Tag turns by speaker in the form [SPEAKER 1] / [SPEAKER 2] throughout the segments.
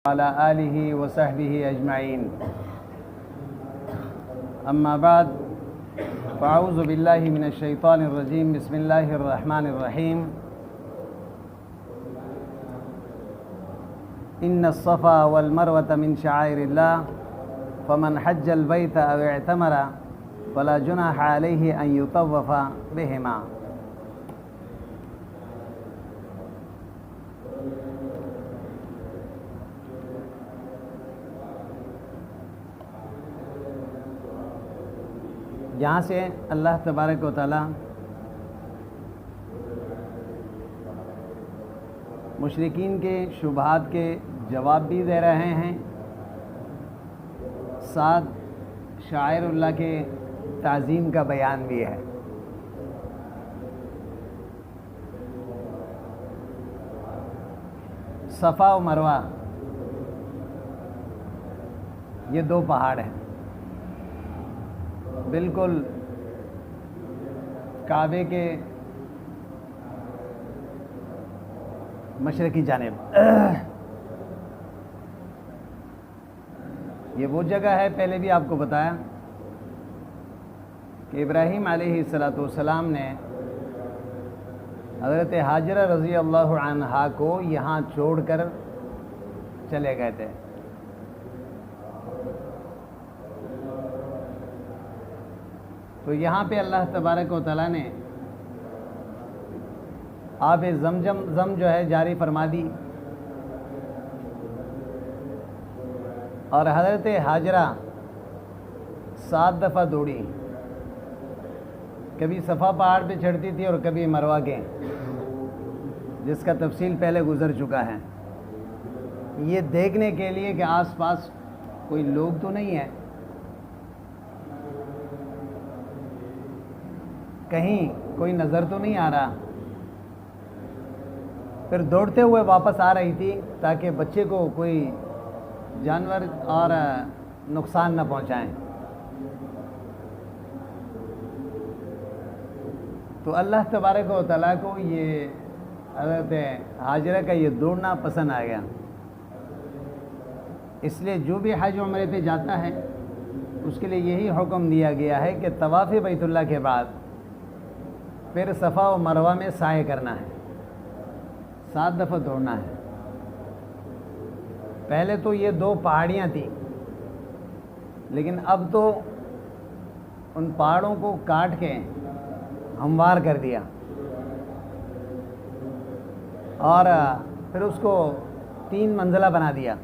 [SPEAKER 1] وعلى آله وصحبه أجمعين. أما بعد فأعوذ بالله من الشيطان الرجيم. بسم الله الرحمن الرحيم. إن الصفا والمروة من شعائر الله فمن حج البيت أو اعتمر فلا جناح عليه أن يطوف بهما. جہاں سے اللہ تبارک و تعالی مشرکین کے شبہات کے جواب بھی دے رہے ہیں، ساتھ شاعر اللہ کے تعظیم کا بیان بھی ہے. صفا و مروہ یہ دو پہاڑ ہیں، بالکل کعبے کے مشرقی جانب. یہ وہ جگہ ہے، پہلے بھی آپ کو بتایا کہ ابراہیم علیہ السلام نے حضرت حاجرہ رضی اللہ عنہا کو یہاں چھوڑ کر چلے گئے تھے. تو یہاں پہ اللہ تبارک و تعالیٰ نے آب زمزم جو ہے جاری فرما دی، اور حضرت حاجرہ 7 دفعہ دوڑی، کبھی صفا پہاڑ پہ چڑھتی تھی اور کبھی مروہ کے، جس کا تفصیل پہلے گزر چکا ہے، یہ دیکھنے کے لیے کہ آس پاس کوئی لوگ تو نہیں ہے، کہیں کوئی نظر تو نہیں آ رہا. پھر دوڑتے ہوئے واپس آ رہی تھی تاکہ بچے کو کوئی جانور اور نقصان نہ پہنچائیں. تو اللہ تبارک و تعالیٰ کو یہ حضرت حاجرہ کا یہ دوڑنا پسند آ گیا. اس لیے جو بھی حج عمرے پہ جاتا ہے اس کے لیے یہی حکم دیا گیا ہے کہ طواف بیت اللہ کے بعد پھر صفا و مروہ میں سعی کرنا ہے، 7 دفعہ دوڑنا ہے. پہلے تو یہ 2 پہاڑیاں تھیں، لیکن اب تو ان پہاڑوں کو کاٹ کے ہموار کر دیا اور پھر اس کو 3 منزلہ بنا دیا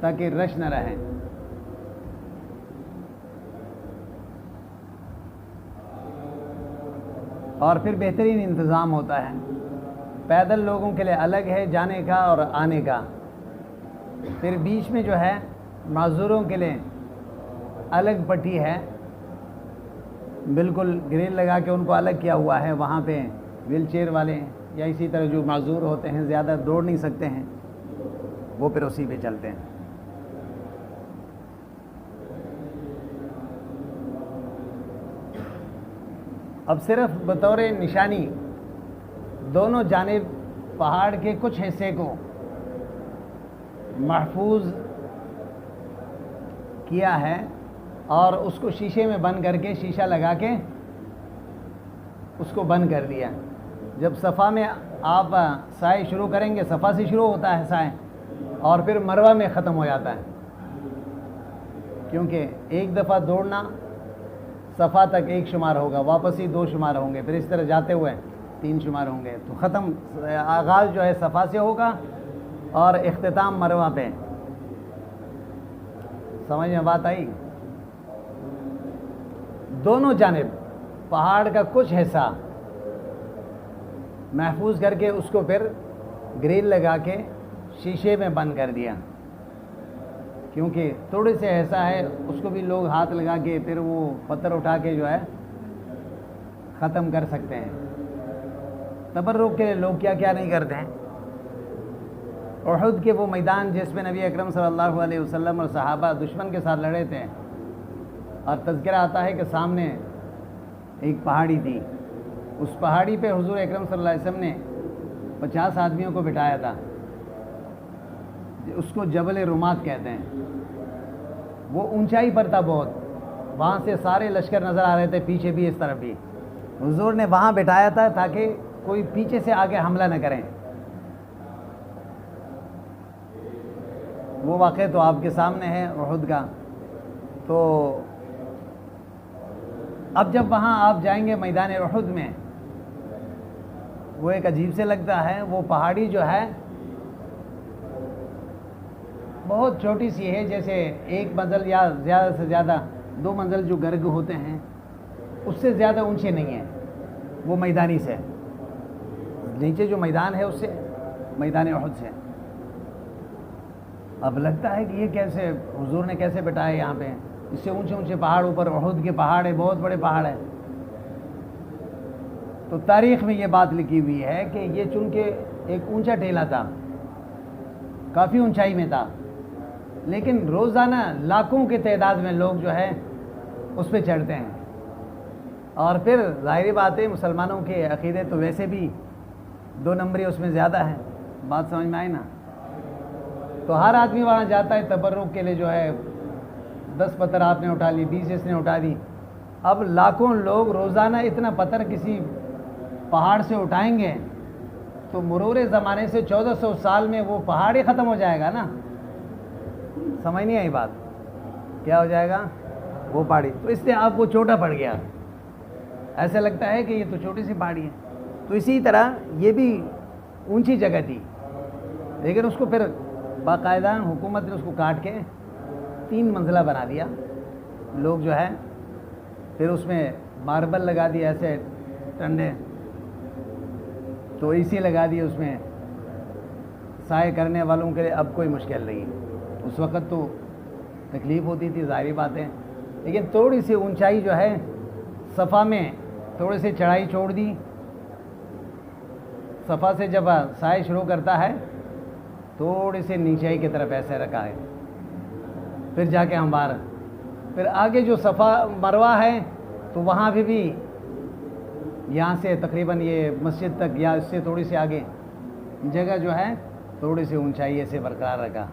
[SPEAKER 1] تاکہ رش نہ رہے. اور پھر بہترین انتظام ہوتا ہے، پیدل لوگوں کے لیے الگ ہے جانے کا اور آنے کا، پھر بیچ میں جو ہے معذوروں کے لیے الگ پٹی ہے، بالکل گریل لگا کے ان کو الگ کیا ہوا ہے. وہاں پہ ویل چیئر والے یا اسی طرح جو معذور ہوتے ہیں، زیادہ دوڑ نہیں سکتے ہیں، وہ پھر اسی پہ چلتے ہیں. اب صرف بطور نشانی دونوں جانب پہاڑ کے کچھ حصے کو محفوظ کیا ہے اور اس کو شیشے میں بند کر کے، شیشہ لگا کے اس کو بند کر دیا. جب صفا میں آپ سعی شروع کریں گے، صفا سے شروع ہوتا ہے سعی اور پھر مروہ میں ختم ہو جاتا ہے، کیونکہ ایک دفعہ دوڑنا صفا تک 1 شمار ہوگا، واپسی 2 شمار ہوں گے، پھر اس طرح جاتے ہوئے 3 شمار ہوں گے. تو ختم آغاز جو ہے صفا سے ہوگا اور اختتام مروہ پہ. سمجھ میں بات آئی؟ دونوں جانب پہاڑ کا کچھ حصہ محفوظ کر کے اس کو پھر گریل لگا کے شیشے میں بند کر دیا، کیونکہ تھوڑے سے ایسا ہے اس کو بھی لوگ ہاتھ لگا کے پھر وہ پتھر اٹھا کے جو ہے ختم کر سکتے ہیں. تبرک کے لوگ کیا کیا نہیں کرتے ہیں. احد کے وہ میدان جس میں نبی اکرم صلی اللہ علیہ وسلم اور صحابہ دشمن کے ساتھ لڑے تھے، اور تذکرہ آتا ہے کہ سامنے ایک پہاڑی تھی، اس پہاڑی پہ حضور اکرم صلی اللہ علیہ وسلم نے 50 آدمیوں کو بٹھایا تھا اس کو جبل رمات کہتے ہیں، وہ اونچائی پر تھا بہت، وہاں سے سارے لشکر نظر آ رہے تھے، پیچھے بھی اس طرف بھی۔ حضور نے وہاں بٹھایا تھا تاکہ کوئی پیچھے سے آگے حملہ نہ کریں۔ وہ واقعہ تو آپ کے سامنے ہے احد کا۔ تو اب جب وہاں آپ جائیں گے میدان احد میں، وہ ایک عجیب سے لگتا ہے، وہ پہاڑی جو ہے بہت چھوٹی سی ہے، جیسے ایک منزل یا زیادہ سے زیادہ 2 منزل جو گرگ ہوتے ہیں اس سے زیادہ اونچے نہیں ہیں وہ میدانی سے، نیچے جو میدان ہے اس سے، میدان احد سے۔ اب لگتا ہے کہ یہ کیسے حضور نے کیسے بٹھایا یہاں پہ، اس سے اونچے اونچے پہاڑ، اوپر احد کے پہاڑ ہے، بہت بڑے پہاڑ ہیں۔ تو تاریخ میں یہ بات لکھی ہوئی ہے کہ یہ چونکہ ایک اونچا ٹیلا تھا، کافی اونچائی میں تھا، لیکن روزانہ لاکھوں کی تعداد میں لوگ جو ہے اس پہ چڑھتے ہیں۔ اور پھر ظاہری بات ہے مسلمانوں کے عقیدے تو ویسے بھی 2 نمبری اس میں زیادہ ہیں، بات سمجھ میں آئی نا؟ تو ہر آدمی وہاں جاتا ہے تبرک کے لیے، جو ہے 10 پتھر آپ نے اٹھا لی، 20 اس نے اٹھا دی۔ اب لاکھوں لوگ روزانہ اتنا پتھر کسی پہاڑ سے اٹھائیں گے تو مرور زمانے سے 1400 سال میں وہ پہاڑ ہی ختم ہو جائے گا نا۔ سمجھ نہیں آئی بات؟ کیا ہو جائے گا؟ وہ پہاڑی۔ تو اس لیے آپ کو چھوٹا پڑ گیا، ایسا لگتا ہے کہ یہ تو چھوٹی سی پہاڑی ہے۔ تو اسی طرح یہ بھی اونچی جگہ تھی، لیکن اس کو پھر باقاعدہ حکومت نے اس کو کاٹ کے 3 منزلہ بنا دیا۔ لوگ جو ہے پھر اس میں ماربل لگا دیا، ایسے ٹنڈے، تو اسی لگا دیے اس میں، سائے کرنے والوں کے لیے اب کوئی مشکل نہیں۔ اس وقت تو تکلیف ہوتی تھی، ظاہری بات ہے، لیکن تھوڑی سی اونچائی جو ہے صفا میں تھوڑی سی چڑھائی چھوڑ دی۔ صفا سے جب سائے شروع کرتا ہے تھوڑی سی نیچائی کی طرف ایسے رکھا ہے، پھر جا کے ہم باہر، پھر آگے جو صفا مروہ ہے تو وہاں بھی یہاں سے تقریباً یہ مسجد تک یا اس سے تھوڑی سی آگے جگہ جو ہے تھوڑی سی اونچائی سے برقرار رکھا،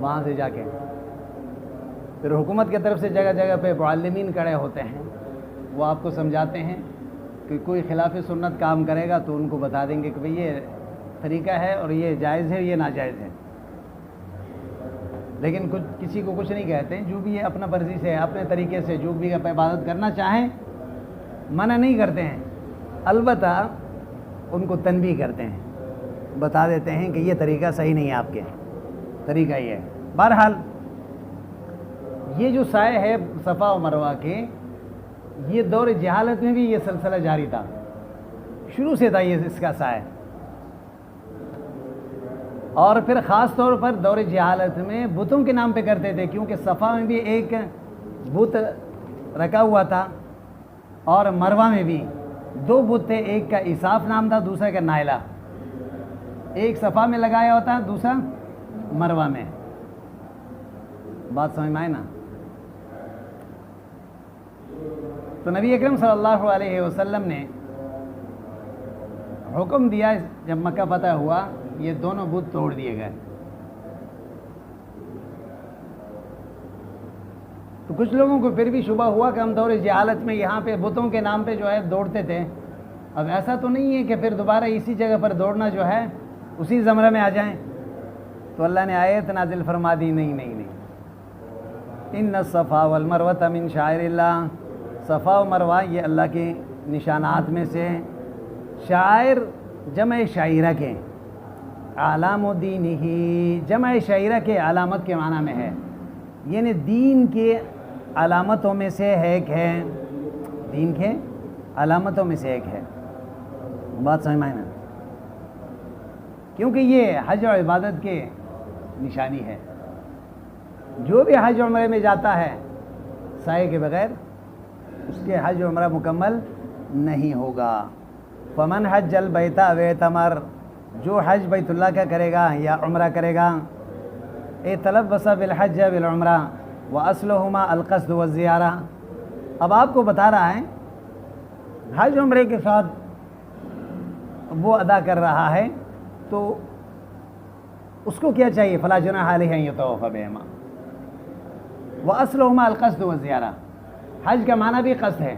[SPEAKER 1] وہاں سے جا کے پھر حکومت کی طرف سے جگہ جگہ پہ معلمین کھڑے ہوتے ہیں، وہ آپ کو سمجھاتے ہیں کہ کوئی خلاف سنت کام کرے گا تو ان کو بتا دیں گے کہ بھئی یہ طریقہ ہے اور یہ جائز ہے، یہ ناجائز ہے، لیکن کسی کو کچھ نہیں کہتے ہیں، جو بھی یہ اپنا مرضی سے اپنے طریقے سے جو بھی عبادت کرنا چاہیں منع نہیں کرتے ہیں، البتہ ان کو تنبیہ کرتے ہیں، بتا دیتے ہیں کہ یہ طریقہ صحیح نہیں ہے، آپ کے طریقہ یہ ہے۔ بہرحال یہ جو سائے ہے صفا و مروہ کے، یہ دور جہالت میں بھی یہ سلسلہ جاری تھا، شروع سے تھا یہ اس کا سائے، اور پھر خاص طور پر دور جہالت میں بتوں کے نام پہ کرتے تھے، کیونکہ صفا میں بھی ایک بت رکھا ہوا تھا اور مروہ میں بھی 2 بت تھے، ایک کا عصاف نام تھا، دوسرا کا نائلہ، ایک صفا میں لگایا ہوتا، دوسرا مروہ میں۔ بات سمجھ میں آئے نا؟ تو نبی اکرم صلی اللہ علیہ وسلم نے حکم دیا، جب مکہ فتح ہوا یہ دونوں بت توڑ دیے گئے۔ تو کچھ لوگوں کو پھر بھی شبہ ہوا کہ ہم دور جہالت میں یہاں پہ بتوں کے نام پہ جو ہے دوڑتے تھے، اب ایسا تو نہیں ہے کہ پھر دوبارہ اسی جگہ پر دوڑنا جو ہے اسی زمرہ میں آ جائیں۔ تو اللہ نے آیت نازل فرما دی، نہیں، ان الصفا والمروۃ من شعائر اللہ، صفا و مروہ یہ اللہ کے نشانات میں سے، شاعر جمع شاعرہ کے، علام و دین ہی جمع شاعرہ کے علامت کے معنی میں ہے، یعنی دین کے علامتوں میں سے ایک ہے، دین کے علامتوں میں سے ایک ہے۔ بات سمجھ میں آئی نا؟ کیونکہ یہ حج و عبادت کے نشانی ہے، جو بھی حج عمرے میں جاتا ہے سائے کے بغیر اس کے حج عمرہ مکمل نہیں ہوگا۔ فمن حج البیت او اعتمر، جو حج بیت اللہ کا کرے گا یا عمرہ کرے گا، تلبس بالحج بالعمرہ واصلہما القصد والزیارہ۔ اب آپ کو بتا رہا ہے حج عمرے کے ساتھ وہ ادا کر رہا ہے تو اس کو کیا چاہیے؟ فلا جناح علیہ ان یطوف بہما واصلهما القصد والزیارہ. حج کا معنی بھی قصد ہے،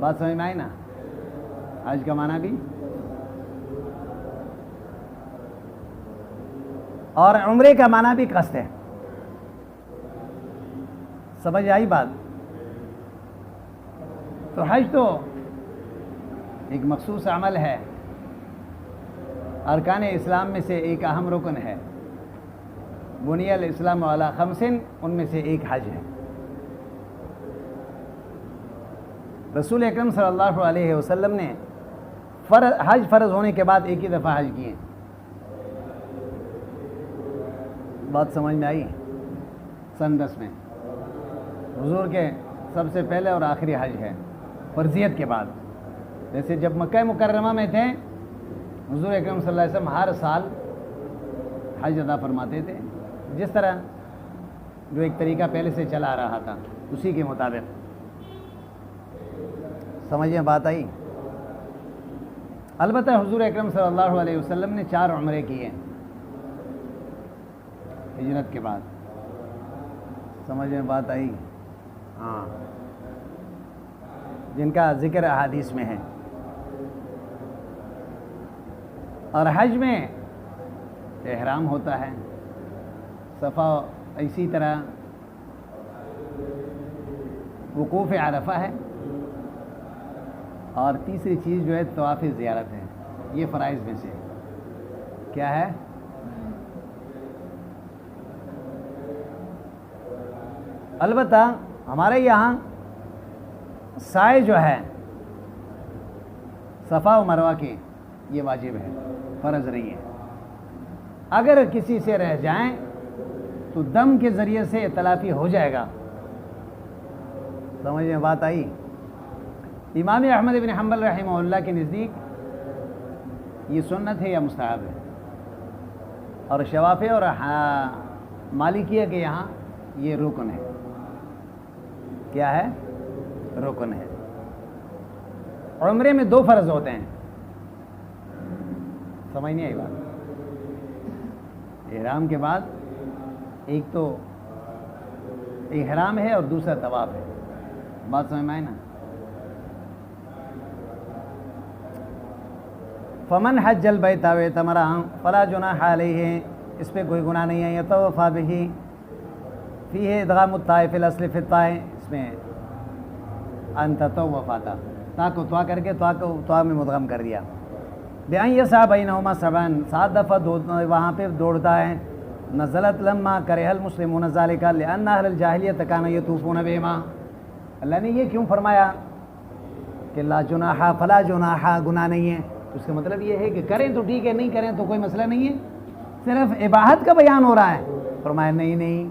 [SPEAKER 1] بات سمجھ میں آئی نا؟ حج کا معنی بھی، اور عمرے کا معنی بھی قصد ہے. سمجھ آئی بات؟ تو حج تو ایک مخصوص عمل ہے، ارکان اسلام میں سے ایک اہم رکن ہے. بنی الاسلام علی خمس، ان میں سے ایک حج ہے. رسول اکرم صلی اللہ علیہ وسلم نے حج فرض ہونے کے بعد ایک ہی دفعہ حج کیے. بات سمجھ میں آئی؟ سن 10 میں حضور کے سب سے پہلے اور آخری حج ہے فرضیت کے بعد. جیسے جب مکہ مکرمہ میں تھے حضور اکرم صلی اللہ علیہ وسلم ہر سال حج ادا فرماتے تھے، جس طرح جو ایک طریقہ پہلے سے چلا آ رہا تھا اسی کے مطابق. سمجھیں بات آئی؟ البتہ حضور اکرم صلی اللہ علیہ وسلم نے 4 عمرے کیے ہجرت کے بعد. سمجھیں بات آئی؟ ہاں، جن کا ذکر احادیث میں ہے. اور حج میں احرام ہوتا ہے، صفا، اسی طرح وقوف عرفہ ہے، اور تیسری چیز جو ہے طواف زیارت ہے. یہ فرائض میں سے کیا ہے؟ البتہ ہمارے یہاں سعی جو ہے صفا و مروہ کی یہ واجب ہے، فرض نہیں ہے. اگر کسی سے رہ جائیں تو دم کے ذریعے سے تلافی ہو جائے گا. سمجھ میں بات آئی؟ امام احمد بن حنبل رحمہ اللہ کے نزدیک یہ سنت ہے یا مستحب ہے، اور شوافی اور مالکیہ کے یہاں یہ رکن ہے. کیا ہے؟ رکن ہے. عمرے میں 2 فرض ہوتے ہیں. سمجھ نہیں آئی بات؟ احرام کے بعد ایک تو احرام ہے اور دوسرا طواف ہے. بات سمجھ میں آئی نا؟ فمن حج البیت و اعتمر فلا جناح علیہ، اس پہ کوئی گناہ نہیں ہے. یطوف بہ فیہ ادغام الطاء فی الاصل فی الطاء، اس میں ان تطوف آتا، تا کو طوا کر کے طوا میں مدغم کر دیا. بأن یسعی بینہما سبعا، 7 دفعہ وہاں پہ دوڑتا ہے. نزلت لما کرہ المسلمون ذلک لأن اہل الجاہلیۃ کانوا یطوفون بہما. اللہ نے یہ کیوں فرمایا کہ لا جناح، فلا جناح، گناہ نہیں ہے؟ اس کا مطلب یہ ہے کہ کریں تو ٹھیک ہے، نہیں کریں تو کوئی مسئلہ نہیں ہے، صرف اباحت کا بیان ہو رہا ہے. فرمایا نہیں،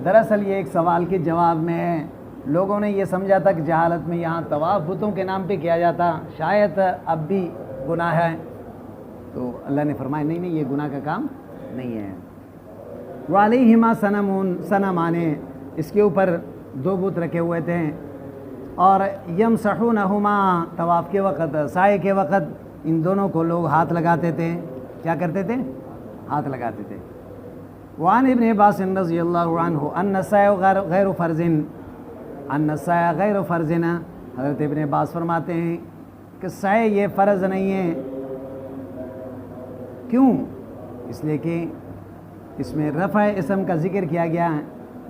[SPEAKER 1] دراصل یہ ایک سوال کے جواب میں ہے. لوگوں نے یہ سمجھا تھا کہ جہالت میں یہاں طواف بتوں کے نام پہ کیا جاتا، شاید اب بھی گناہ ہے. تو اللہ نے فرمایا نہیں، یہ گناہ کا کام نہیں ہے. وعلیہما صنمان، اس کے اوپر 2 بت رکھے ہوئے تھے، اور یمسحونہما، طواف کے وقت، سعی کے وقت ان دونوں کو لوگ ہاتھ لگاتے تھے. کیا کرتے تھے؟ ہاتھ لگاتے تھے. وعن ابن عباس رضی اللہ عنہ ان السعی غیر فرض، ان السعی غیر فرض، حضرت ابن عباس فرماتے ہیں کہ سعی یہ فرض نہیں ہے. کیوں؟ اس لیے کہ اس میں رفع اسم کا ذکر کیا گیا ہے.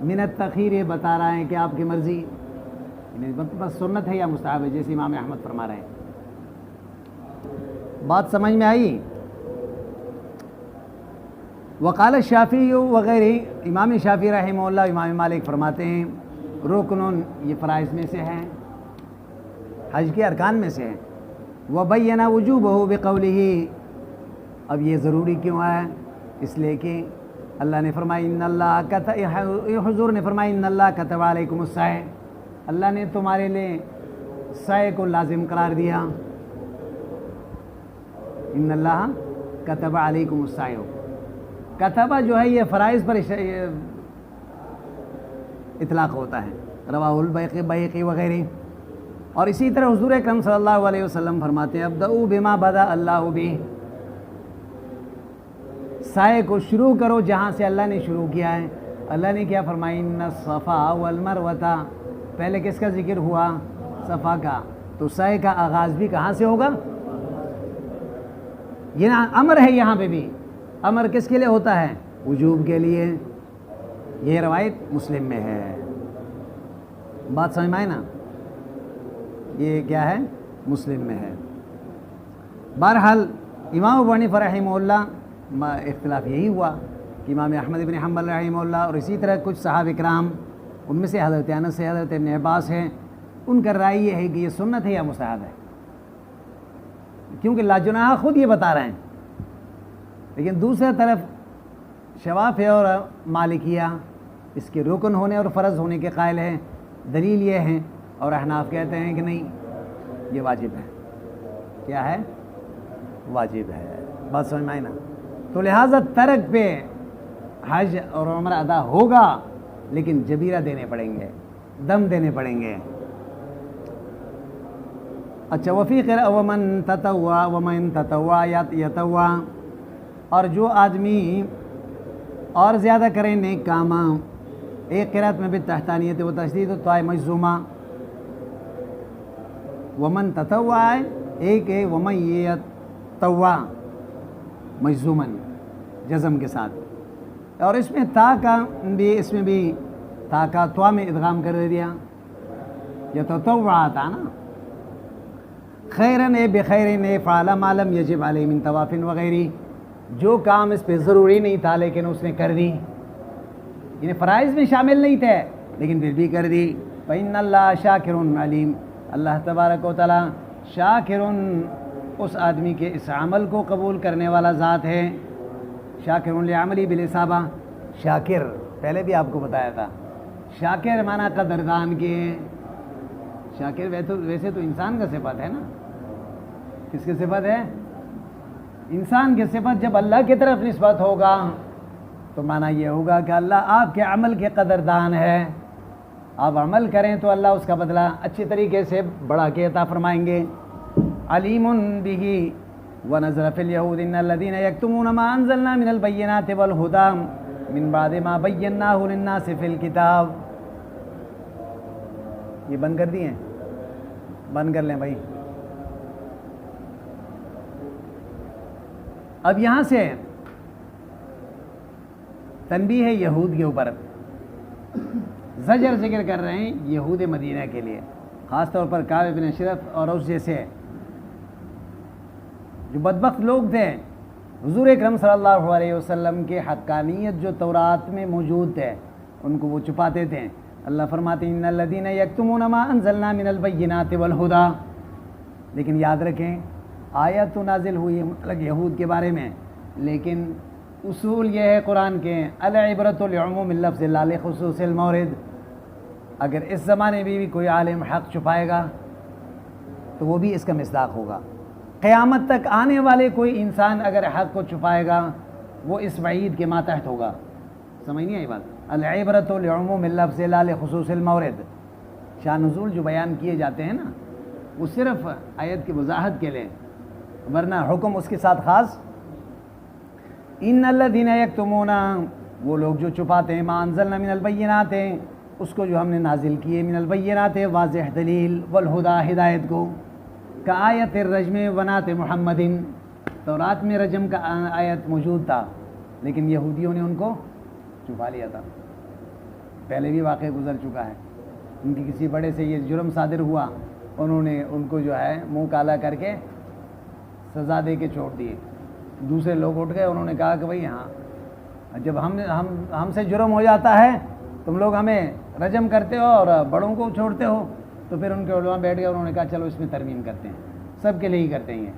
[SPEAKER 1] من التخیر، یہ بتا رہا ہے کہ آپ کی مرضی، بس سنت ہے یا مستحب ہے، جیسے امام احمد فرما رہے ہیں. بات سمجھ میں آئی؟ وقال الشافعی وغیرہ، امام شافعی رحمہ اللہ، امام مالک فرماتے ہیں رکنن، یہ فرائض میں سے ہیں، حج کے ارکان میں سے ہیں. وبین وجوبہ بقولہ، اب یہ ضروری کیوں ہے؟ اس لیے کہ اللہ نے فرمایا ان اللہ، حضور نے فرمایا ان اللہ کتب علیکم السعی، اللہ نے تمہارے لیے سعی کو لازم قرار دیا. ان اللہ کتب علیکم السعی، کتبہ جو ہے یہ فرائض پر اطلاق ہوتا ہے. رواہ البیہقی وغیرہ. اور اسی طرح حضور اکرم صلی اللہ علیہ وسلم فرماتے ہیں ابدؤوا بما بدأ اللہ بہ، سائے کو شروع کرو جہاں سے اللہ نے شروع کیا ہے. اللہ نے کیا فرمایا؟ ان الصفا والمروہ. پہلے کس کا ذکر ہوا؟ صفا کا. تو سائے کا آغاز بھی کہاں سے ہوگا؟ یہ امر ہے. یہاں پہ بھی امر کس کے لیے ہوتا ہے؟ وجوب کے لیے. یہ روایت مسلم میں ہے. بات سمجھ میں آئے نا؟ یہ کیا ہے؟ مسلم میں ہے. بہرحال امام ابو حنیفہ رحمہ اللہ اختلاف یہی ہوا کہ امام احمد بن حنبل رحمہ اللہ اور اسی طرح کچھ صحابہ کرام، ان میں سے حضرت انس سے حضرت ابن عباس ہیں، ان کا رائے یہ ہے کہ یہ سنت ہے یا مستحب ہے، کیونکہ لا جناح خود یہ بتا رہے ہیں. لیکن دوسرے طرف شوافی اور مالکیہ اس کے رکن ہونے اور فرض ہونے کے قائل ہیں. دلیل یہ ہیں، اور احناف کہتے ہیں کہ نہیں، یہ واجب ہے. کیا ہے؟ واجب ہے. بات سمجھ میں آئی نا؟ تو لہٰذا ترک پہ حج اور عمرہ ادا ہوگا، لیکن جبیرہ دینے پڑیں گے، دم دینے پڑیں گے. اچھا، وفی ومن تطوع ومن تطوع یتوع، اور جو آدمی اور زیادہ کریں نیک کام. ایک قرات میں بھی تحتانیت و تشدید و طائے مجزومہ. ومن تطوع ہے، ایک ہے ومن یتوع مجزومن جزم کے ساتھ. اور اس میں تا کا بھی، اس میں بھی تا کا توا میں ادغام کر دیا. یہ تو تطوع تھا نا. خیرن بخیرن فعل ما لم یجب علیہ من طواف وغیرہ، جو کام اس پہ ضروری نہیں تھا لیکن اس نے کر دی، یعنی فرائض میں شامل نہیں تھے لیکن پھر بھی کر دی. فإن اللہ شاکر علیم، اللہ تبارک و تعالی شاکر، اس آدمی کے اس عمل کو قبول کرنے والا ذات ہے. شاکر لعملی بالاصابہ. شاکر پہلے بھی آپ کو بتایا تھا، شاکر معنی قدردان کے. شاکر ویسے تو انسان کا صفت ہے نا. کس کی صفت ہے؟ انسان کی صفت. جب اللہ کی طرف نسبت ہوگا تو معنی یہ ہوگا کہ اللہ آپ کے عمل کے قدردان ہے. آپ عمل کریں تو اللہ اس کا بدلہ اچھی طریقے سے بڑھا کے عطا فرمائیں گے. علیم بہ ونظر فی الیہود ان الذین یکتمون ما انزلنا من البینات والہدی من بعد ما بیناہ للناس فی الکتاب. یہ بند کر دیے؟ بند کر لیں بھائی. اب یہاں سے تنبیہ ہے یہود کے اوپر. زجر ذکر کر رہے ہیں یہود مدینہ کے لیے، خاص طور پر کعب بن اشرف اور اس جیسے جو بدبخت لوگ تھے. حضور اکرم صلی اللہ علیہ وسلم کے حقانیت جو تورات میں موجود تھے ان کو وہ چھپاتے تھے. اللہ فرماتے ہیں ان الذین یکتمون ما انزلنا من البینات والہدی. لیکن یاد رکھیں آیت تو نازل ہوئی مطلق یہود کے بارے میں، لیکن اصول یہ ہے قرآن کے العبرۃ لعموم اللفظ لا لخصوص المورد. اگر اس زمانے میں بھی کوئی عالم حق چھپائے گا تو وہ بھی اس کا مصداق ہوگا. قیامت تک آنے والے کوئی انسان اگر حق کو چھپائے گا وہ اس وعید کے ماتحت ہوگا. سمجھ نہیں آئی بات؟ العبرۃ لعموم اللفظ لا لخصوص المورد. شان نزول جو بیان کیے جاتے ہیں نا وہ صرف آیت کی وضاحت کے لیے، ورنہ حکم اس کے ساتھ خاص. ان الذین یکتمون، وہ لوگ جو چھپاتے ہیں، ما انزلنا من البینات، اس کو جو ہم نے نازل کیے، من البینات واضح دلیل، والہدی ہدایت کو، کا آیت الرجم ونات محمد. تورات میں رجم کا آیت موجود تھا لیکن یہودیوں نے ان کو چھپا لیا تھا. پہلے بھی واقعہ گزر چکا ہے. ان کی کسی بڑے سے یہ جرم صادر ہوا، انہوں نے ان کو جو ہے منہ کالا کر کے سزا دے کے چھوڑ دیے. دوسرے لوگ اٹھ گئے، انہوں نے کہا کہ بھئی ہاں جب ہم سے جرم ہو جاتا ہے تم لوگ ہمیں رجم کرتے ہو اور بڑوں کو چھوڑتے ہو. تو پھر ان کے علماء بیٹھ گئے، انہوں نے کہا چلو اس میں ترمیم کرتے ہیں، سب کے لیے ہی کرتے ہیں.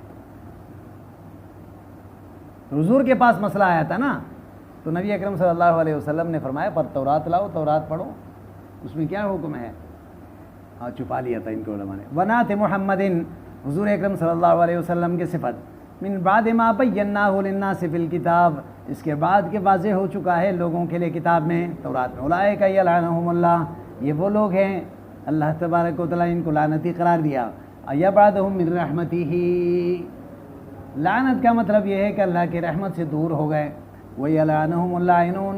[SPEAKER 1] تو حضور کے پاس مسئلہ آیا تھا نا، تو نبی اکرم صلی اللہ علیہ وسلم نے فرمایا پر تورات لاؤ، تورات پڑھو، اس میں کیا حکم ہے. چھپا لیا تھا ان کے علماء نے. ونات محمد، حضور اکرم صلی اللہ علیہ وسلم کی صفت. من بعد ما بیناہ للناس فی الکتاب، اس کے بعد کہ واضح ہو چکا ہے لوگوں کے لیے کتاب میں، تورات میں. اولئک یلعنہم اللہ، یہ وہ لوگ ہیں اللہ تبارک و تعالیٰ ان کو لعنتی قرار دیا. یبعدہم من رحمتہ، لعنت کا مطلب یہ ہے کہ اللہ کی رحمت سے دور ہو گئے. وَيَلْعَنُهُمُ اللاعنون،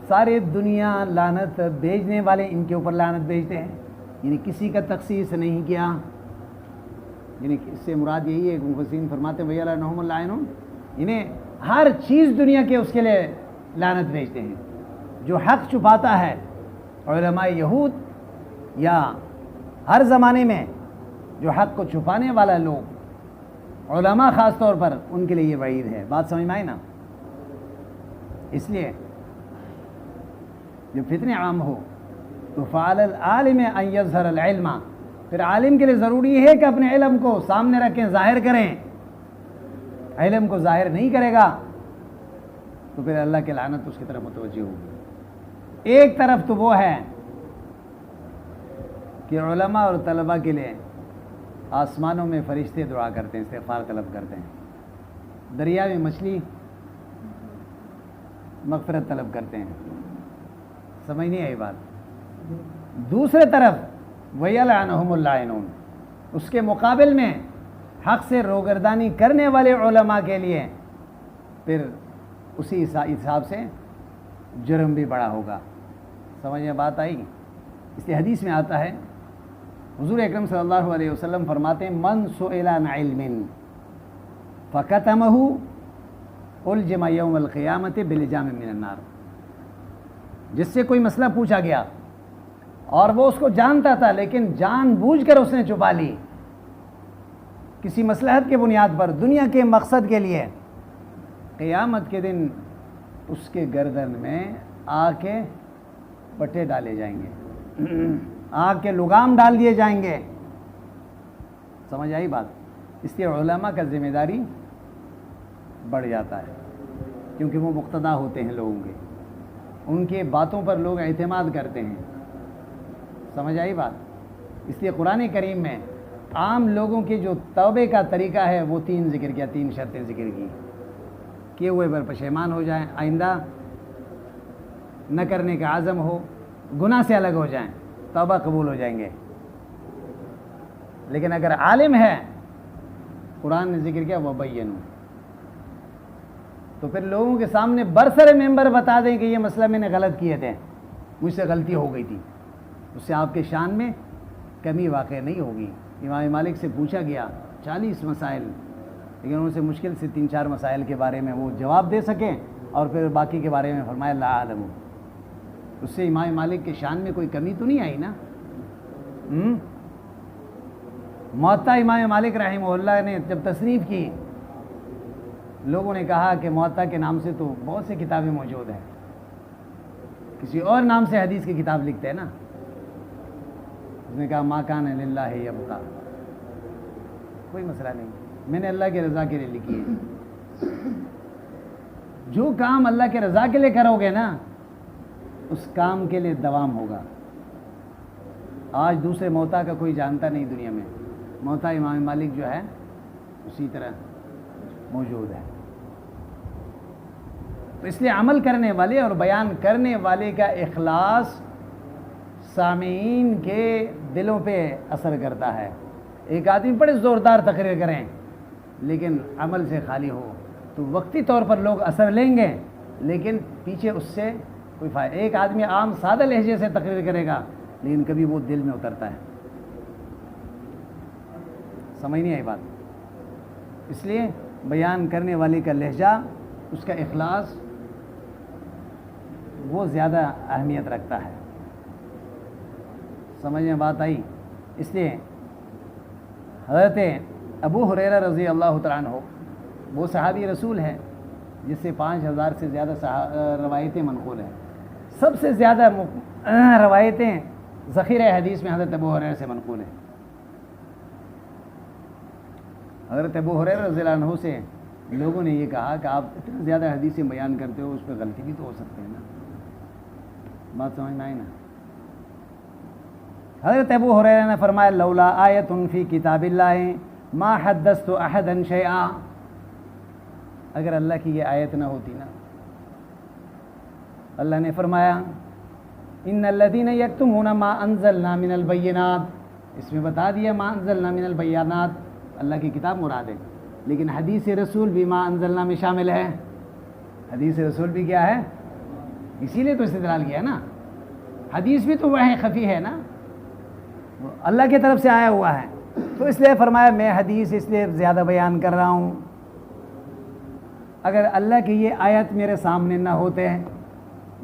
[SPEAKER 1] سارے دنیا لعنت بھیجنے والے ان کے اوپر لعنت بھیجتے ہیں، یعنی کسی کا تخصیص نہیں کیا، یعنی اس سے مراد یہی ہے کہ مفسرین فرماتے ہیں وَيَلْعَنُهُمُ اللاعنون، انہیں ہر چیز دنیا کے اس کے لیے لعنت بھیجتے ہیں۔ جو حق چھپاتا ہے علماء یہود یا ہر زمانے میں جو حق کو چھپانے والا لوگ، علماء خاص طور پر، ان کے لیے یہ وعید ہے۔ بات سمجھ میں آئی نا؟ اس لیے جب فتنے عام ہو تو فعلی العالم ان یظہر العلم، پھر عالم کے لیے ضروری ہے کہ اپنے علم کو سامنے رکھیں، ظاہر کریں۔ علم کو ظاہر نہیں کرے گا تو پھر اللہ کی لعنت اس کی طرف متوجہ ہوگی۔ ایک طرف تو وہ ہے کہ علماء اور طلباء کے لیے آسمانوں میں فرشتے دعا کرتے ہیں، استغفار طلب کرتے ہیں، دریا میں مچھلی مغفرت طلب کرتے ہیں۔ سمجھ نہیں آئی بات؟ دوسرے طرف وَيَلْعَنُهُمُ اللاعنون، اس کے مقابل میں حق سے روگردانی کرنے والے علماء کے لیے پھر اسی حساب سے جرم بھی بڑا ہوگا۔ سمجھ میں بات آئی؟ اس لیے حدیث میں آتا ہے، حضور اکرم صلی اللہ علیہ وسلم فرماتے ہیں من سئل عن علم فکتمہ الجم یوم القیامت بلجام من النار، جس سے کوئی مسئلہ پوچھا گیا اور وہ اس کو جانتا تھا لیکن جان بوجھ کر اس نے چھپا لی کسی مصلحت کے بنیاد پر، دنیا کے مقصد کے لیے، قیامت کے دن اس کے گردن میں آگ کے پٹے ڈالے جائیں گے، آگ کے لگام ڈال دیے جائیں گے۔ سمجھ آئی بات؟ اس لیے علماء کا ذمہ داری بڑھ جاتا ہے، کیونکہ وہ مقتدا ہوتے ہیں لوگوں کے، ان کے باتوں پر لوگ اعتماد کرتے ہیں۔ سمجھ آئی بات؟ اس لیے قرآن کریم میں عام لوگوں کے جو توبے کا طریقہ ہے وہ 3 ذکر کیا، 3 شرطیں ذکر کی، کیے ہوئے پر پشیمان ہو جائیں، آئندہ نہ کرنے کا عزم ہو، گناہ سے الگ ہو جائیں، توبہ قبول ہو جائیں گے۔ لیکن اگر عالم ہے، قرآن نے ذکر کیا وَبَيَّنُوا، تو پھر لوگوں کے سامنے برسر ممبر بتا دیں کہ یہ مسئلہ میں نے غلط کیے تھے، مجھ سے غلطی ہو گئی تھی، اس سے آپ کے شان میں کمی واقع نہیں ہوگی۔ امام مالک سے پوچھا گیا 40 مسائل، لیکن ان سے مشکل سے 3-4 مسائل کے بارے میں وہ جواب دے سکیں، اور پھر باقی کے بارے میں فرمایا لا عالم، اس سے امام مالک کے شان میں کوئی کمی تو نہیں آئی نا۔ موطا امام مالک رحمہ اللہ نے جب تصنیف کی، لوگوں نے کہا کہ موطا کے نام سے تو بہت سی کتابیں موجود ہیں، کسی اور نام سے حدیث کی کتاب لکھتے ہیں نا۔ اس نے کہا ما کان للہ یبقی، کوئی مسئلہ نہیں، میں نے اللہ کی رضا کے لیے لکھی ہے۔ جو کام اللہ کے رضا کے لیے کرو گے نا، اس کام کے لیے دوام ہوگا۔ آج دوسرے موطا کا کوئی جانتا نہیں دنیا میں، موطا امام مالک جو ہے اسی طرح موجود ہے۔ تو اس لیے عمل کرنے والے اور بیان کرنے والے کا اخلاص سامعین کے دلوں پہ اثر کرتا ہے۔ ایک آدمی بڑے زوردار تقریر کریں لیکن عمل سے خالی ہو تو وقتی طور پر لوگ اثر لیں گے، لیکن پیچھے اس سے کوئی فائدہ۔ ایک آدمی عام سادہ لہجے سے تقریر کرے گا لیکن کبھی وہ دل میں اترتا ہے۔ سمجھ نہیں آئی بات؟ اس لیے بیان کرنے والے کا لہجہ، اس کا اخلاص، وہ زیادہ اہمیت رکھتا ہے۔ سمجھ میں بات آئی؟ اس لیے حضرت ابو ہریرہ رضی اللہ تعالیٰ عنہ وہ صحابی رسول ہے جس سے 5000 سے زیادہ روایتیں منقول ہیں۔ سب سے زیادہ روایتیں ذخیرہ حدیث میں حضرت ابو ہریرہ سے منقول ہیں۔ حضرت ابو ہریرہ رضی اللہ عنہ سے لوگوں نے یہ کہا کہ آپ اتنا زیادہ حدیثیں بیان کرتے ہو، اس پہ غلطی بھی تو ہو سکتی ہے نا۔ بات سمجھ میں آئی نا؟ حضرت ابو ہریرہ نے فرمایا لولا آیۃ فی کتاب اللہ ما حدثت احدا شیئا، اگر اللہ کی یہ آیت نہ ہوتی نا، اللہ نے فرمایا ان الذین یکتمون ما انزلنا من البینات، اس میں بتا دیا ما انزلنا من البینات، اللہ کی کتاب مراد ہے، لیکن حدیث رسول بھی ما انزلنا میں شامل ہے۔ حدیث رسول بھی کیا ہے؟ اسی لیے تو استدلال کیا نا، حدیث بھی تو وحی خفی ہے نا، اللہ کی طرف سے آیا ہوا ہے، تو اس لیے فرمایا میں حدیث اس لیے زیادہ بیان کر رہا ہوں۔ اگر اللہ کی یہ آیت میرے سامنے نہ ہوتے ہیں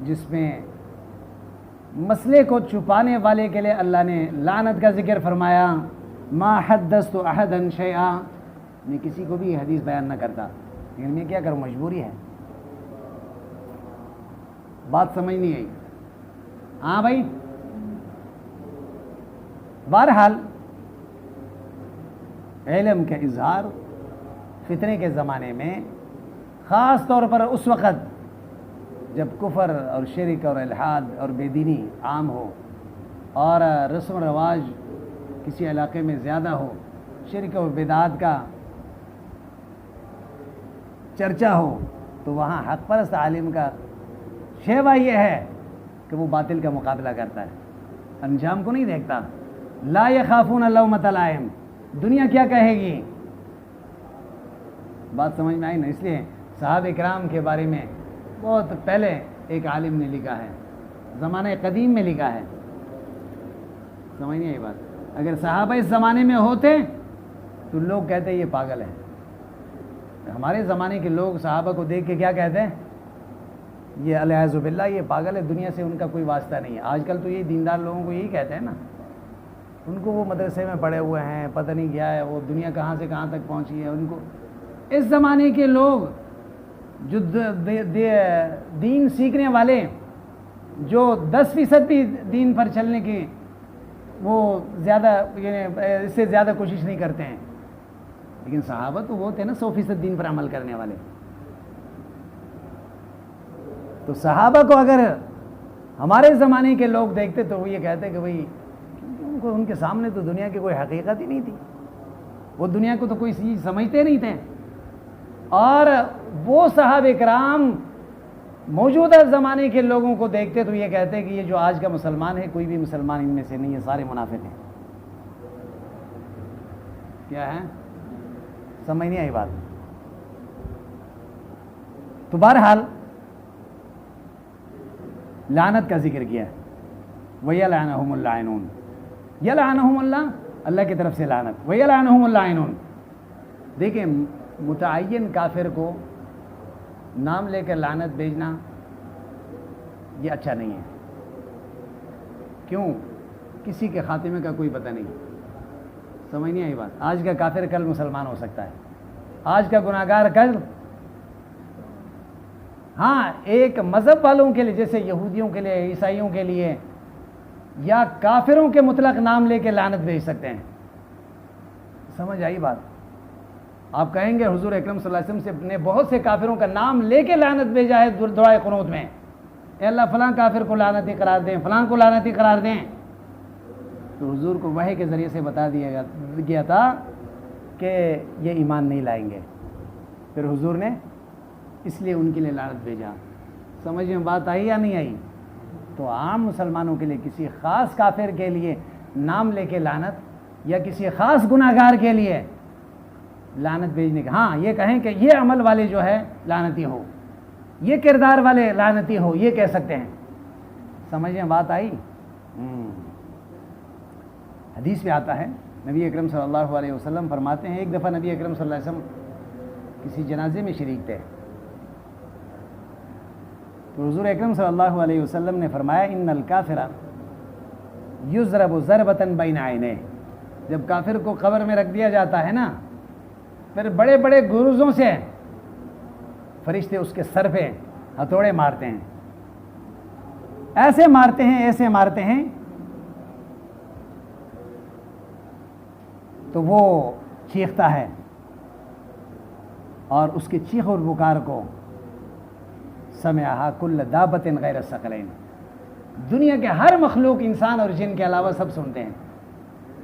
[SPEAKER 1] جس میں مسئلے کو چھپانے والے کے لیے اللہ نے لعنت کا ذکر فرمایا، ما حدثت احدا شیئا، میں کسی کو بھی یہ حدیث بیان نہ کرتا، لیکن میں کیا کروں، مجبوری ہے۔ بات سمجھ نہیں آئی؟ ہاں بھائی، بہرحال علم کا اظہار فتنے کے زمانے میں، خاص طور پر اس وقت جب کفر اور شرک اور الحاد اور بے دینی عام ہو اور رسم و رواج کسی علاقے میں زیادہ ہو، شرک و بدعات کا چرچا ہو، تو وہاں حق پرست عالم کا شیوا یہ ہے کہ وہ باطل کا مقابلہ کرتا ہے، انجام کو نہیں دیکھتا۔ لا یخافون لومۃ لائم، دنیا کیا کہے گی؟ بات سمجھ میں آئی نا؟ اس لیے صحابہ کرام کے بارے میں بہت پہلے ایک عالم نے لکھا ہے، زمانہ قدیم میں لکھا ہے، سمجھ نہیں آئی بات؟ اگر صحابہ اس زمانے میں ہوتے تو لوگ کہتے یہ پاگل ہے۔ ہمارے زمانے کے لوگ صحابہ کو دیکھ کے کیا کہتے ہیں؟ یہ الیاذ باللہ یہ پاگل ہے، دنیا سے ان کا کوئی واسطہ نہیں ہے۔ آج کل تو یہ دیندار لوگوں کو یہی کہتے ہیں نا، ان کو وہ مدرسے میں پڑھے ہوئے ہیں، پتہ نہیں کیا ہے، وہ دنیا کہاں سے کہاں تک پہنچی ہے ان کو۔ اس زمانے کے لوگ جو دین سیکھنے والے، جو 10% بھی دین پر چلنے کی وہ زیادہ اس سے زیادہ کوشش نہیں کرتے ہیں، لیکن صحابہ تو وہ تھے نا 100% دین پر عمل کرنے والے۔ تو صحابہ کو اگر ہمارے زمانے کے لوگ دیکھتے تو وہ یہ کہتے کہ بھئی ان کے سامنے تو دنیا کی کوئی حقیقت ہی نہیں تھی، وہ دنیا کو تو کوئی چیز سمجھتے نہیں تھے۔ اور وہ صحابہ کرام موجودہ زمانے کے لوگوں کو دیکھتے تو یہ کہتے کہ یہ جو آج کا مسلمان ہے کوئی بھی مسلمان ان میں سے نہیں ہے، سارے منافق ہیں۔ کیا ہے؟ سمجھ نہیں آئی بات؟ تو بہرحال لعنت کا ذکر کیا ہے، وَيَلْعَنَهُمُ اللَّاعِنُونَ، یلعنہم اللہ، اللہ کی طرف سے لعنت، وَيَلْعَنَهُمُ اللَّاعِنُونَ۔ دیکھیں متعین کافر کو نام لے کر لعنت بھیجنا یہ اچھا نہیں ہے۔ کیوں؟ کسی کے خاتمے کا کوئی پتہ نہیں، سمجھ نہیں آئی بات؟ آج کا کافر کل مسلمان ہو سکتا ہے، آج کا گناہگار کل۔ ہاں ایک مذہب والوں کے لیے جیسے یہودیوں کے لیے، عیسائیوں کے لیے یا کافروں کے مطلق نام لے کے لعنت بھیج سکتے ہیں، سمجھ آئی بات؟ آپ کہیں گے حضور اکرم صلی اللہ علیہ وسلم سے نے بہت سے کافروں کا نام لے کے لعنت بھیجا ہے دعائے قنوت میں، اے اللہ فلاں کافر کو لعنتی قرار دیں، فلاں کو لعنتی قرار دیں، تو حضور کو وحی کے ذریعے سے بتا دیا گیا تھا کہ یہ ایمان نہیں لائیں گے، پھر حضور نے اس لیے ان کے لیے لعنت بھیجا۔ سمجھ میں بات آئی یا نہیں آئی؟ تو عام مسلمانوں کے لیے کسی خاص کافر کے لیے نام لے کے لعنت یا کسی خاص گناہگار کے لیے لعنت بھیجنے کا، ہاں یہ کہیں کہ یہ عمل والے جو ہے لعنتی ہو، یہ کردار والے لعنتی ہو، یہ کہہ سکتے ہیں۔ سمجھ میں بات آئی؟ حدیث میں آتا ہے، نبی اکرم صلی اللہ علیہ وسلم فرماتے ہیں، ایک دفعہ نبی اکرم صلی اللہ علیہ وسلم کسی جنازے میں شریک تھے، تو حضور اکرم صلی اللہ علیہ وسلم نے فرمایا ان الکافر یضرب ضربۃ بین عینیہ، جب کافر کو قبر میں رکھ دیا جاتا ہے نا، پھر بڑے بڑے گروزوں سے فرشتے اس کے سر پہ ہتھوڑے مارتے ہیں، ایسے مارتے ہیں ایسے مارتے ہیں، تو وہ چیختا ہے اور اس کے چیخ اور پکار کو سمعها کل دابۃ غیر الثقلین، دنیا کے ہر مخلوق انسان اور جن کے علاوہ سب سنتے ہیں،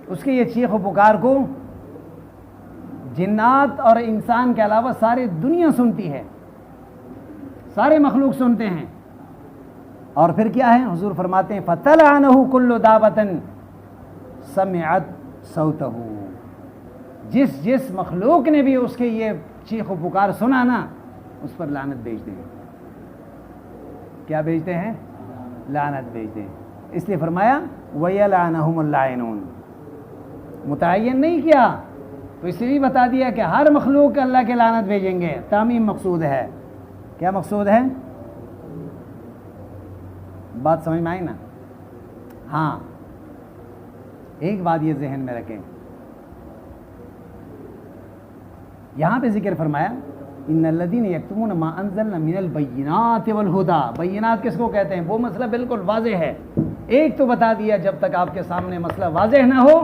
[SPEAKER 1] اس کے یہ چیخ و پکار کو جنات اور انسان کے علاوہ ساری دنیا سنتی ہے، سارے مخلوق سنتے ہیں۔ اور پھر کیا ہے؟ حضور فرماتے ہیں فَتَلْعَنَهُ كُلُّ دَابَةٍ سَمِعَتْ صَوْتَهُ، جس مخلوق نے بھی اس کے یہ چیخ و پکار سنا نا، اس پر لعنت بھیج دیں۔ کیا بھیجتے ہیں؟ لعنت بھیجتے ہیں. اس لیے فرمایا وَيَلْعَنَهُمُ اللاعنون. متعین نہیں کیا تو اس لیے بتا دیا کہ ہر مخلوق اللہ کے لعنت بھیجیں گے. تعمیم مقصود ہے. کیا مقصود ہے؟ بات سمجھ میں آئی نا؟ ہاں ایک بات یہ ذہن میں رکھیں, یہاں پہ ذکر فرمایا ان الذین یکتمون ما انزلنا من البینات والہدی. بینات کس کو کہتے ہیں؟ وہ مسئلہ بالکل واضح ہے. ایک تو بتا دیا جب تک آپ کے سامنے مسئلہ واضح نہ ہو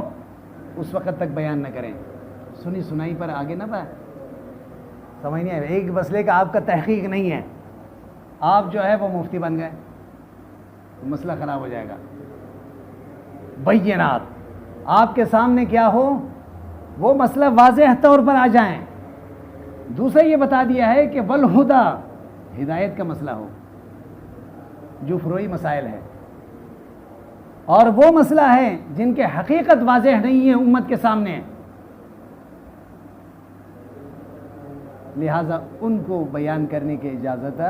[SPEAKER 1] اس وقت تک بیان نہ کریں. سنی سنائی پر آگے نہ بڑھیں. سمجھ نہیں آئے؟ ایک مسئلے کا آپ کا تحقیق نہیں ہے, آپ جو ہے وہ مفتی بن گئے, مسئلہ خراب ہو جائے گا. بینات آپ کے سامنے کیا ہو, وہ مسئلہ واضح طور پر آ جائیں. دوسرا یہ بتا دیا ہے کہ والہدی, ہدایت کا مسئلہ ہو جو فروعی مسائل ہے, اور وہ مسئلہ ہے جن کے حقیقت واضح نہیں ہے امت کے سامنے, لہٰذا ان کو بیان کرنے کی اجازت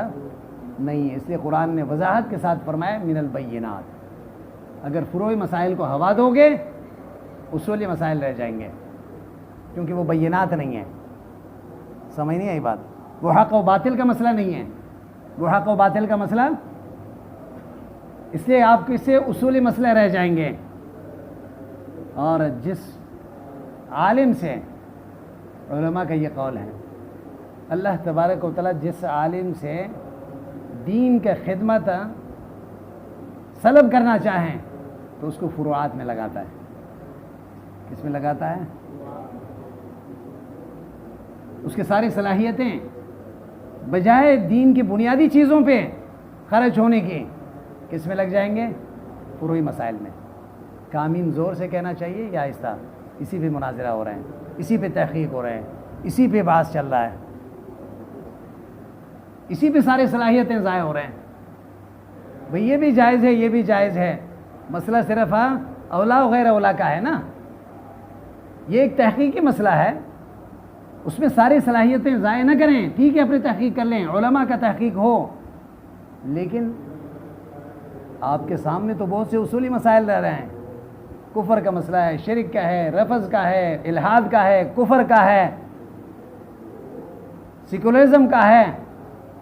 [SPEAKER 1] نہیں ہے. اس لیے قرآن نے وضاحت کے ساتھ فرمایا من البینات. اگر فروعی مسائل کو ہوا دو گے اصولی مسائل رہ جائیں گے, کیونکہ وہ بینات نہیں ہیں. سمجھ نہیں آئی بات؟ وہ حق و باطل کا مسئلہ نہیں ہے, وہ حق و باطل کا مسئلہ, اس لیے آپ کو اس سے اصولی مسئلے رہ جائیں گے. اور جس عالم سے, علماء کا یہ قول ہے, اللہ تبارک و تعالیٰ جس عالم سے دین کا خدمت سلب کرنا چاہیں تو اس کو فروعات میں لگاتا ہے. کس میں لگاتا ہے؟ اس کی ساری صلاحیتیں بجائے دین کی بنیادی چیزوں پہ خرچ ہونے کی کس میں لگ جائیں گے؟ فروعی مسائل میں. کامین زور سے کہنا چاہیے یا آہستہ؟ اسی پہ مناظرہ ہو رہے ہیں, اسی پہ تحقیق ہو رہے ہیں, اسی پہ بحث چل رہا ہے, اسی پہ سارے صلاحیتیں ضائع ہو رہے ہیں. بھئی یہ بھی جائز ہے, یہ بھی جائز ہے, مسئلہ صرف اولا و غیر اولا کا ہے نا. یہ ایک تحقیقی مسئلہ ہے, اس میں ساری صلاحیتیں ضائع نہ کریں. ٹھیک ہے اپنی تحقیق کر لیں, علماء کا تحقیق ہو, لیکن آپ کے سامنے تو بہت سے اصولی مسائل رہ رہے ہیں. کفر کا مسئلہ ہے, شرک کا ہے, رفض کا ہے, الحاد کا ہے, کفر کا ہے, سیکولرزم کا ہے,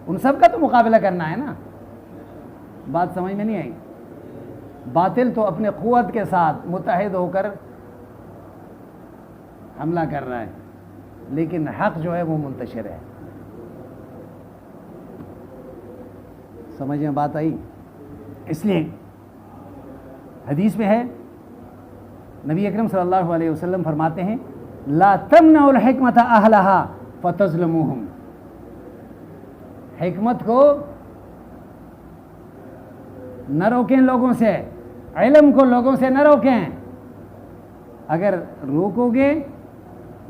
[SPEAKER 1] ان سب کا تو مقابلہ کرنا ہے نا. بات سمجھ میں نہیں آئی؟ باطل تو اپنے قوت کے ساتھ متحد ہو کر حملہ کر رہا ہے, لیکن حق جو ہے وہ منتشر ہے. سمجھ میں بات آئی؟ اس لیے حدیث میں ہے, نبی اکرم صلی اللہ علیہ وسلم فرماتے ہیں لا تمنعوا الحکمت اہلہا فتظلموہم. حکمت کو نہ روکیں لوگوں سے, علم کو لوگوں سے نہ روکیں. اگر روکو گے,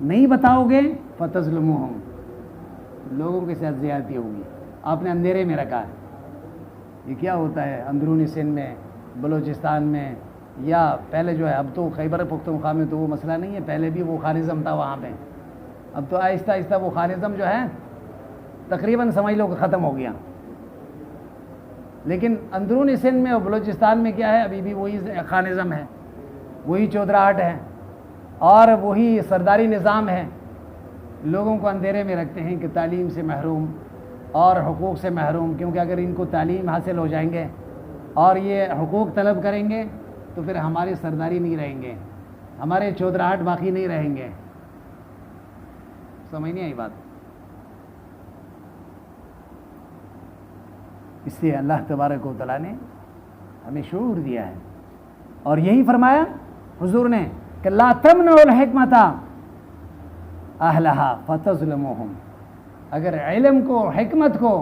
[SPEAKER 1] نہیں بتاؤ گے, فتظلموہم, لوگوں کے ساتھ زیادتی ہوگی. آپ نے اندھیرے میں رکھا ہے. یہ کیا ہوتا ہے اندرونی سندھ میں, بلوچستان میں, یا پہلے جو ہے, اب تو خیبر پختونخوا میں تو وہ مسئلہ نہیں ہے, پہلے بھی وہ خارزم تھا وہاں پہ. اب تو آہستہ آہستہ وہ خارزم جو ہے تقریباً سمجھ لو کہ ختم ہو گیا. لیکن اندرونی سندھ میں اور بلوچستان میں کیا ہے, ابھی بھی وہی خانزم ہے, وہی چودراہٹ ہے, اور وہی سرداری نظام ہے. لوگوں کو اندھیرے میں رکھتے ہیں کہ تعلیم سے محروم اور حقوق سے محروم, کیونکہ اگر ان کو تعلیم حاصل ہو جائیں گے اور یہ حقوق طلب کریں گے تو پھر ہماری سرداری نہیں رہیں گے, ہمارے چودراہٹ باقی نہیں رہیں گے. سمجھ نہیں آئی بات؟ اس لیے اللہ تبارک و تعالیٰ نے ہمیں شعور دیا ہے, اور یہی فرمایا حضور نے کہ لا تمنعوا الحکمت اہلہا فتظلموہم. اگر علم کو, حکمت کو,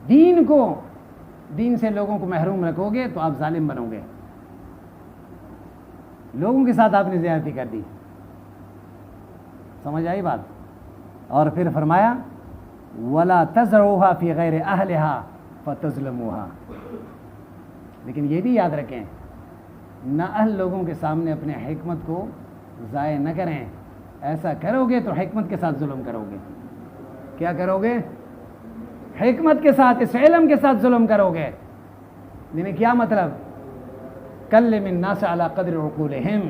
[SPEAKER 1] دین کو, دین سے لوگوں کو محروم رکھو گے تو آپ ظالم بنو گے. لوگوں کے ساتھ آپ نے زیادتی کر دی. سمجھ آئی بات؟ اور پھر فرمایا ولا تزرعوها فی غیر اہلہا فتظلموها. لیکن یہ بھی یاد رکھیں, نہ اہل لوگوں کے سامنے اپنے حکمت کو ضائع نہ کریں. ایسا کرو گے تو حکمت کے ساتھ ظلم کرو گے. کیا کرو گے؟ حکمت کے ساتھ, اس علم کے ساتھ ظلم کرو گے. یعنی کیا مطلب؟ کلم الناس علی قدر عقولہم،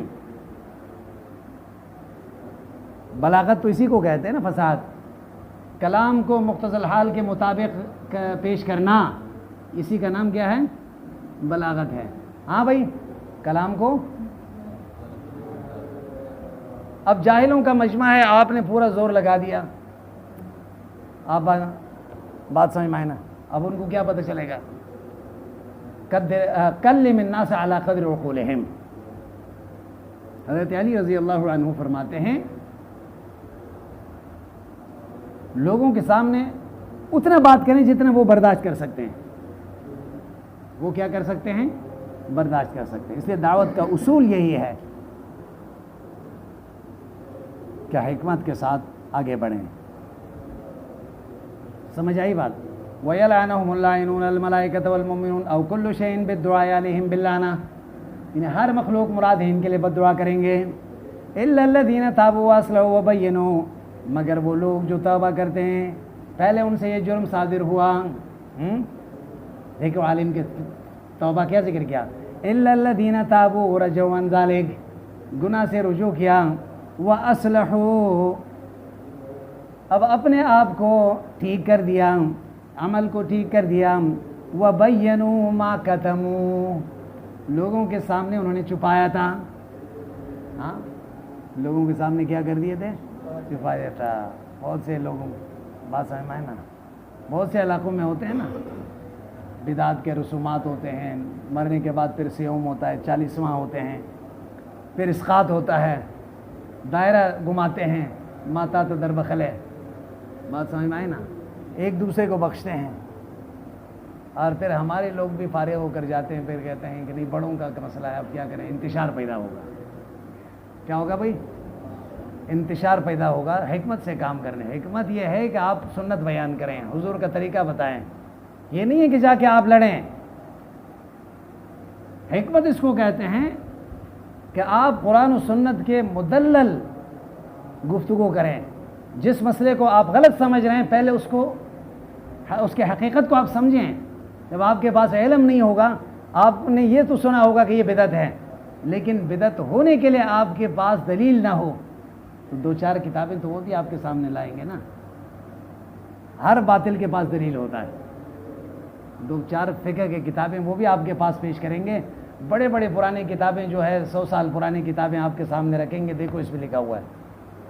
[SPEAKER 1] بلاغت تو اسی کو کہتے ہیں نا، فصاحت، کلام کو مختصر الحال کے مطابق پیش کرنا، اسی کا نام کیا ہے؟ بلاغت ہے۔ ہاں بھائی، کلام کو، اب جاہلوں کا مجمع ہے، آپ نے پورا زور لگا دیا، آپ بات سمجھ میں آئے نا، اب ان کو کیا پتہ چلے گا؟ کلم الناس علی قدر عقولہم۔ حضرت علی رضی اللہ عنہ فرماتے ہیں لوگوں کے سامنے اتنا بات کریں جتنا وہ برداشت کر سکتے ہیں، وہ کیا کر سکتے ہیں؟ برداشت کر سکتے ہیں۔ اس لیے دعوت کا اصول یہی ہے کہ حکمت کے ساتھ آگے بڑھیں۔ سمجھ آئی بات؟ وَيَلْعَنَهُمُ اللَّاعِنُونَ الْمَلَائِكَةَ وَالْمُؤْمِنُونَ أَوْ كُلُّ شَيْءٍ بِالدُّعَاءِ عَلَيْهِمْ بِاللَّعْنَةِ، یعنی ہر مخلوق مراد ہے ان کے لیے بد دعا کریں گے، إِلَّا الَّذِينَ تَابُوا وَأَصْلَحُوا وَبَيَّنُوا، مگر وہ لوگ جو توبہ کرتے ہیں، پہلے ان سے یہ جرم صادر ہوا، دیکھو عالم کے توبہ کیا ذکر کیا، إِلَّا الَّذِينَ تَابُوا وَرَجَعُوا عَنْ ذَلِكَ، گناہ سے رجوع کیا، وَأَصْلَحُوا، اب اپنے آپ کو ٹھیک کر دیا، عمل کو ٹھیک کر دیا، وَبَيَّنُوا مَا كَتَمُوا، لوگوں کے سامنے انہوں نے چھپایا تھا، ہاں لوگوں کے سامنے کیا کر دیے تھے؟ چھپایا تھا۔ بہت سے لوگوں، بات سمجھ میں آئے نا، بہت سے علاقوں میں ہوتے ہیں نا، بدعت کے رسومات ہوتے ہیں، مرنے کے بعد پھر سیوم ہوتا ہے، 40واں ہوتے ہیں، پھر اسقاط ہوتا ہے، دائرہ گھماتے ہیں، ماتا تو در بخل ہے، بات سمجھ میں آئے نا، ایک دوسرے کو بخشتے ہیں، اور پھر ہمارے لوگ بھی فارغ ہو کر جاتے ہیں، پھر کہتے ہیں کہ نہیں بڑوں کا مسئلہ ہے، اب کیا کریں، انتشار پیدا ہوگا، کیا ہوگا بھائی؟ انتشار پیدا ہوگا۔ حکمت سے کام کرنے، حکمت یہ ہے کہ آپ سنت بیان کریں، حضور کا طریقہ بتائیں، یہ نہیں ہے کہ جا کے آپ لڑیں۔ حکمت اس کو کہتے ہیں کہ آپ قرآن و سنت کے مدلل گفتگو کریں، جس مسئلے کو آپ غلط سمجھ رہے ہیں پہلے اس کے حقیقت کو آپ سمجھیں۔ جب آپ کے پاس علم نہیں ہوگا، آپ نے یہ تو سنا ہوگا کہ یہ بدعت ہے، لیکن بدعت ہونے کے لیے آپ کے پاس دلیل نہ ہو تو 2-4 کتابیں تو وہ بھی آپ کے سامنے لائیں گے نا، ہر باطل کے پاس دلیل ہوتا ہے، 2-4 فقہ کی کتابیں وہ بھی آپ کے پاس پیش کریں گے، بڑے بڑے پرانی کتابیں جو ہے 100 سال پرانی کتابیں آپ کے سامنے رکھیں گے، دیکھو اس میں لکھا ہوا ہے،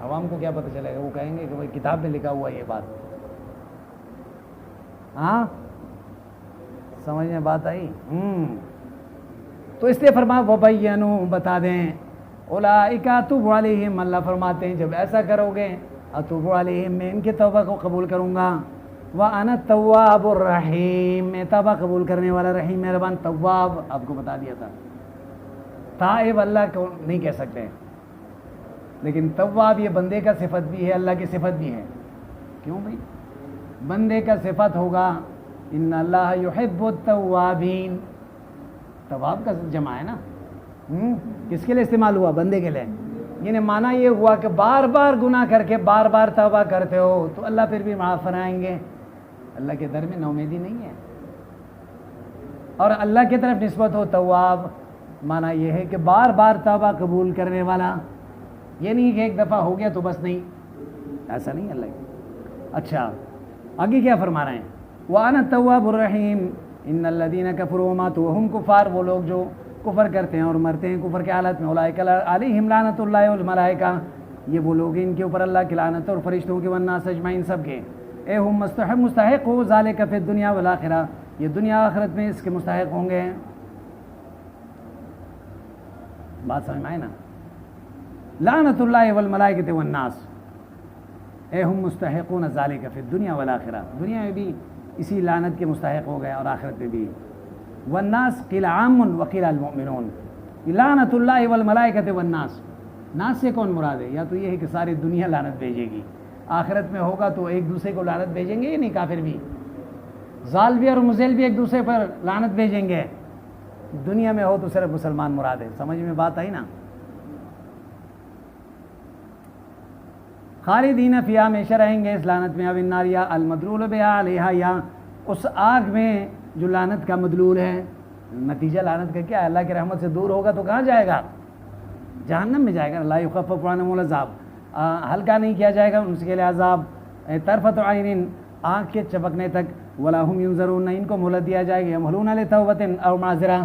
[SPEAKER 1] عوام کو کیا پتہ چلے گا؟ وہ کہیں گے کہ بھائی کتاب میں لکھا ہوا ہے یہ بات۔ ہاں سمجھ میں بات آئی؟ تو اس لیے فرمایا وَبَيَّنُوا، بتا دیں، اولئک اتوب علیہم، اللہ فرماتے ہیں جب ایسا کرو گے اتوب علیہم، میں ان کی توبہ کو قبول کروں گا، وَأَنَا التَّوَّابُ الرَّحِيمُ، میں توبہ قبول کرنے والا رحیم مہربان۔ تواب آپ کو بتا دیا تھا، تائب اللہ کو نہیں کہہ سکتے، لیکن تواب یہ بندے کا صفت بھی ہے، اللہ کی صفت بھی ہے۔ کیوں بھائی؟ بندے کا صفت ہوگا ان اللہ یحب التوابین، تواب کا جمع ہے نا، کس کے لیے استعمال ہوا؟ بندے کے لیے، یعنی معنی یہ ہوا کہ بار بار گناہ کر کے بار بار توبہ کرتے ہو تو اللہ پھر بھی معاف فرمائیں گے۔ اللہ کے در میں نومیدی نہیں ہے، اور اللہ کی طرف نسبت ہو تواب، معنی یہ ہے کہ بار بار توبہ قبول کرنے والا، یہ نہیں کہ ایک دفعہ ہو گیا تو بس نہیں، ایسا نہیں اللہ کی۔ اچھا آگے کیا فرما رہے ہیں؟ وَأَنَا التَّوَّابُ الرَّحِيمُ إِنَّ الَّذِينَ كَفَرُوا وَمَاتُوا وَهُمْ كُفَّارٌ، وہ لوگ جو کفر کرتے ہیں اور مرتے ہیں کفر کے حالت میں، اولئک علیہم لعنۃ اللہ والملائکہ، یہ وہ لوگ ہیں ان کے اوپر اللہ کی لعنت اور فرشتوں کے والناس اجمعین سب کے، اے ہم مستحق ہو ذالک فی الدنیا والآخرہ، یہ دنیا آخرت میں اس کے مستحق ہوں گے۔ بات سمجھ میں آئے نا؟ لعنت اللہ والملائکۃ والناس، اے ہم مستحقون ذالک فی الدنیا والآخرہ، دنیا میں بھی اسی لعنت کے مستحق ہو گئے اور آخرت میں بھی۔ والناس قیل عام وقیل المؤمنون، لعنت اللہ والملائکۃ والناس، ناس سے کون مراد ہے؟ یا تو یہ ہے کہ ساری دنیا لعنت بھیجے گی، آخرت میں ہوگا تو ایک دوسرے کو لعنت بھیجیں گے، یہ نہیں کافر بھی، ظال بھی اور مزل بھی ایک دوسرے پر لعنت بھیجیں گے، دنیا میں ہو تو صرف مسلمان مراد ہے۔ سمجھ میں بات آئی نا؟ خالدین فیہا، ہمیشہ رہیں گے اس لعنت میں، اب النار یا المدلول بہا علیہا، یا اس آگ میں جو لعنت کا مدلول ہے، نتیجہ لعنت کا کیا ہے؟ اللہ کی رحمت سے دور ہوگا تو کہاں جائے گا؟ جہنم میں جائے گا. لا یخفف عنہم العذاب، ہلکا نہیں کیا جائے گا ان کے لیے عذاب. طرفۃ عین، آنکھ کے چپکنے تک. ولا هم ينظرون، نہ ان کو مہلت دیا جائے گی. یمہلون لتوبۃ او معذرہ،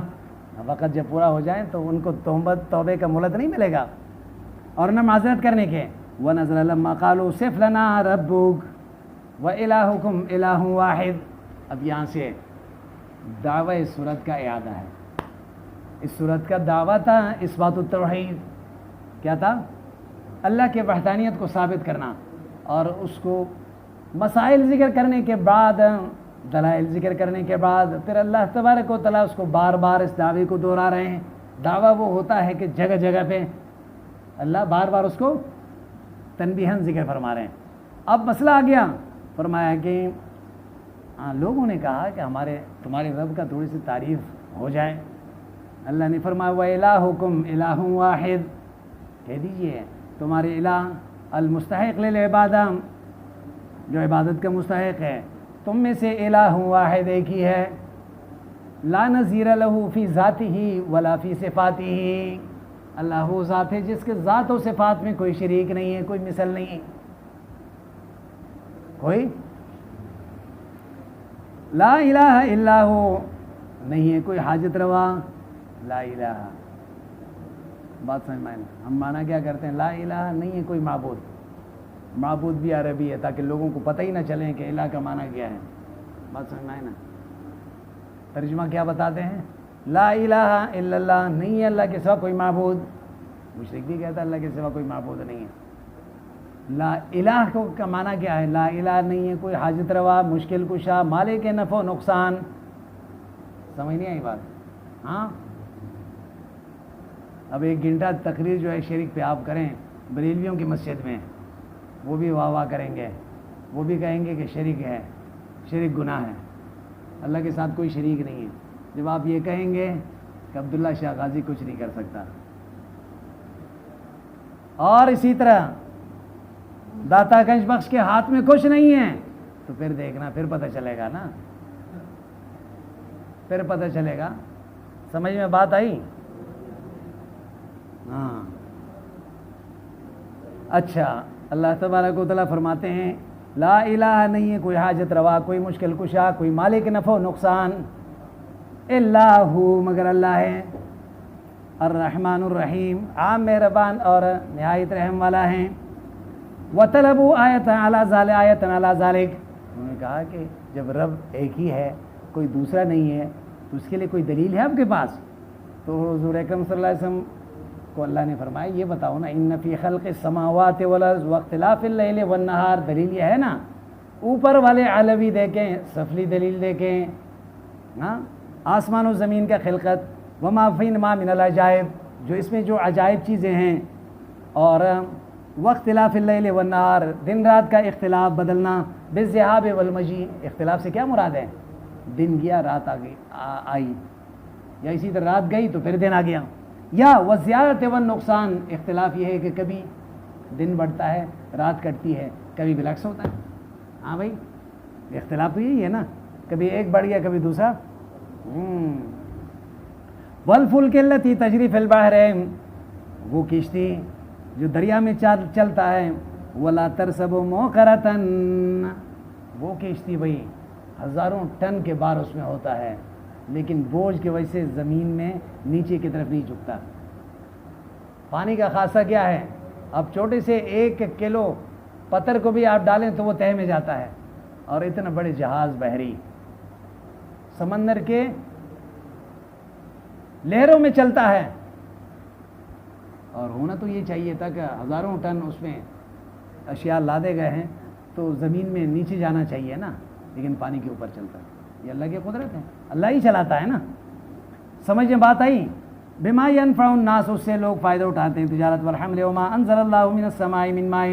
[SPEAKER 1] وقت جب پورا ہو جائے تو ان کو توبے کا مہلت نہیں ملے گا اور نہ معذرت کرنے کے. ونزل لما قالوا صف لنا ربک وإلہکم الہ واحد. اب یہاں سے دعوی اس صورت کا اعادہ ہے. اس صورت کا دعویٰ تھا اثبات التوحید. کیا تھا؟ اللہ کے وحدانیت کو ثابت کرنا، اور اس کو مسائل ذکر کرنے کے بعد، دلائل ذکر کرنے کے بعد پھر اللہ تبارک و تعالیٰ اس کو بار بار اس دعوے کو دہرا رہے ہیں. دعویٰ وہ ہوتا ہے کہ جگہ جگہ پہ اللہ بار بار اس کو تنبیہاً ذکر فرما رہے ہیں. اب مسئلہ آ گیا، فرمایا کہ لوگوں نے کہا کہ تمہارے رب کا تھوڑی سی تعریف ہو جائے. اللہ نے فرمایا وَإِلَٰهُكُمْ إِلَٰهٌ وَاحِدٌ، کہہ دیجئے تمہارے الہ المستحق للعبادہ، جو عبادت کا مستحق ہے، تم میں سے الہ واحد ایک ہی ہے. لا نظیر لہ فی ذاتہ ولا فی صفاتہ، اللہ وہ ذات ہے جس کے ذات و صفات میں کوئی شریک نہیں ہے، کوئی مثل نہیں ہے. کوئی لا الہ الا ہو، نہیں ہے کوئی حاجت روا. لا الہ، بات سمجھ میں آئے نا؟ ہم معنی کیا کرتے ہیں؟ لا الہ نہیں ہے کوئی معبود. معبود بھی عربی ہے تاکہ لوگوں کو پتہ ہی نہ چلے کہ الہ کا معنی کیا ہے. بات سمجھ میں آئے نا؟ ترجمہ کیا بتاتے ہیں؟ لا الہ الا اللہ، نہیں ہے اللہ کے سوا کوئی معبود. مشرک بھی کہتا ہے اللہ کے سوا کوئی معبود نہیں ہے. لا الہ کا معنی کیا ہے؟ لا الہ نہیں ہے کوئی حاجت روا، مشکل کشا، مالک نفع و نقصان. سمجھ نہیں آئی بات؟ ہاں. اب ایک گھنٹہ تقریر جو ہے شریک پہ آپ کریں بریلویوں کی مسجد میں، وہ بھی واہ واہ کریں گے، وہ بھی کہیں گے کہ شریک ہے، شریک گناہ ہے، اللہ کے ساتھ کوئی شریک نہیں ہے. جب آپ یہ کہیں گے کہ عبداللہ شاہ غازی کچھ نہیں کر سکتا، اور اسی طرح داتا گنج بخش کے ہاتھ میں کچھ نہیں ہے، تو پھر دیکھنا، پھر پتہ چلے گا نا، پھر پتہ چلے گا. سمجھ میں بات آئی؟ ہاں. اچھا، اللہ تبارک و تعالیٰ فرماتے ہیں لا الہ نہیں ہے کوئی حاجت روا، کوئی مشکل کشا، کوئی مالک نفع و نقصان، الا ہو مگر اللہ ہے. الرحمن الرحیم، عام مہربان اور نہایت رحم والا ہے. وطلبوا آیۃ علی ذالک، انہوں نے کہا کہ جب رب ایک ہی ہے، کوئی دوسرا نہیں ہے، تو اس کے لیے کوئی دلیل ہے آپ کے پاس؟ تو حضور اکرم صلی اللہ علیہ وسلم کو اللہ نے فرمایا یہ بتاؤ نا، ان فی خلق السماوات والارض واختلاف اللیل والنہار، دلیل یہ ہے نا. اوپر والے علوی دیکھیں، سفلی دلیل دیکھیں، ہاں، آسمان و زمین کا خلقت، وما فیہما من العجائب، جو اس میں جو عجائب چیزیں ہیں، اور واختلاف اللیل والنہار، دن رات کا اختلاف بدلنا، بالذہاب والمجیء، اختلاف سے کیا مراد ہے؟ دن گیا رات آئی، یا اسی طرح رات گئی تو پھر دن آ گیا. یا وزیادت والنقصان، اختلاف یہ ہے کہ کبھی دن بڑھتا ہے رات کٹتی ہے، کبھی بالعکس ہوتا ہے. ہاں بھائی، اختلاف تو یہی ہے نا، کبھی ایک بڑھ گیا کبھی دوسرا. والفلک التی تجری فی البحر، وہ کشتی جو دریا میں چلتا ہے. ولا ترسب موقرۃ، وہ کشتی بھائی ہزاروں ٹن کے بار اس میں ہوتا ہے، لیکن بوجھ کی وجہ سے زمین میں نیچے کی طرف نہیں جھکتا. پانی کا خاصہ کیا ہے؟ اب چھوٹے سے 1 کلو پتھر کو بھی آپ ڈالیں تو وہ تہہ میں جاتا ہے، اور اتنا بڑے جہاز بحری سمندر کے لہروں میں چلتا ہے. اور ہونا تو یہ چاہیے تھا کہ ہزاروں ٹن اس میں اشیاء لادے گئے ہیں تو زمین میں نیچے جانا چاہیے نا، لیکن پانی کے اوپر چلتا ہے. یہ اللہ کی قدرت ہے، اللہ ہی چلاتا ہے نا. سمجھ میں بات آئی؟ بما ينفع الناس، اس سے لوگ فائدہ اٹھاتے ہیں. تجارت والحمل وما انزل اللہ من السماء من ماء،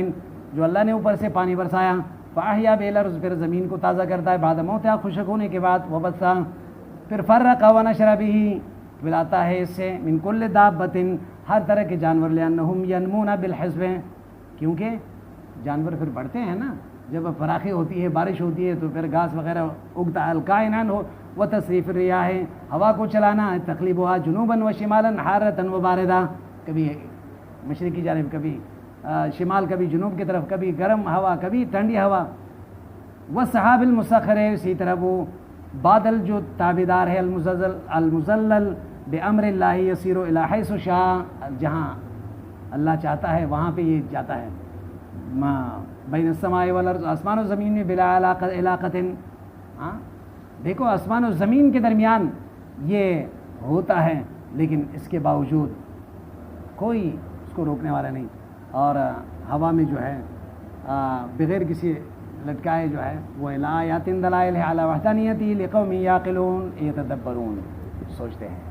[SPEAKER 1] جو اللہ نے اوپر سے پانی برسایا. فاحیا به الارض، پھر زمین کو تازہ کرتا ہے بعد موتها، خشک ہونے کے بعد. وبثا، پھر فرق ونشر به، ملاتا ہے اس سے. من کل دابۃ، ہر طرح کے جانور. لانہم ینمون بالحسب، کیونکہ جانور پھر بڑھتے ہیں نا، جب فراخی ہوتی ہے، بارش ہوتی ہے تو پھر گھاس وغیرہ اگتا ہے. الکائنان ہو و تصریف الریاح ہے، ہوا کو چلانا ہے، تقلیبها جنوبا و شمالا حارتا و باردہ، کبھی مشرق کی جانب، کبھی شمال، کبھی جنوب کی طرف، کبھی گرم ہوا، کبھی ٹھنڈی ہوا. والسحاب المسخر ہے، اسی طرح وہ بادل جو تابعدار ہے، المزلل بامر اللہ یسیر الی حیث شاء، جہاں اللہ چاہتا ہے وہاں پہ یہ جاتا ہے. بین السماء والارض، آسمان و زمین میں بلا علاقۃ. ہاں دیکھو آسمان و زمین کے درمیان یہ ہوتا ہے، لیکن اس کے باوجود کوئی اس کو روکنے والا نہیں. اور ہوا میں جو ہے بغیر کسی لٹکائے جو ہے وہ لآیات دلائل علی وحدانیتہ لقوم یعقلون یتدبرون، سوچتے ہیں.